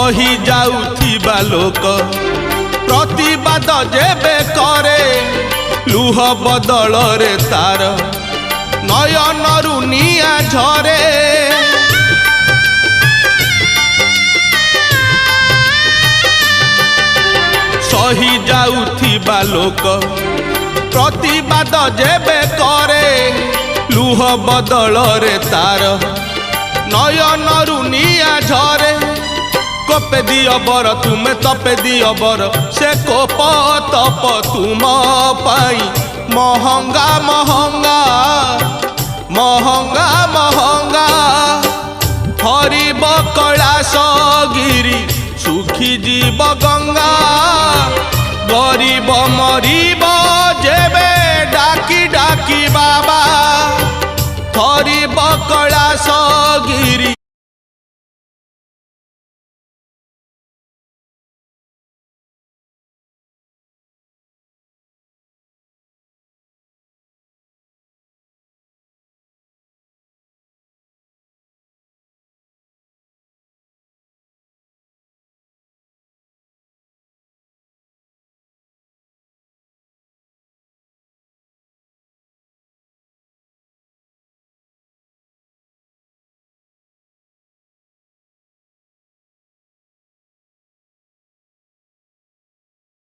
सही जाउथिबा लोक प्रतिवाद जेबे करे लुह बदल रे तार नयनरु निया झरे सही जाउथिबा लोक प्रतिवाद जेबे करे लुह बदल रे तार नयनरु निया झरे कोपे दियो बर तुमे तपे दियो बर से कोप तप तुम पाई महंगा महंगा महंगा महंगा हरिब कैलाश गिरी सुखी जीव गंगा गरीब मरीब जेबे डाकी डाकी बाबा हरिब कैलाश गिरी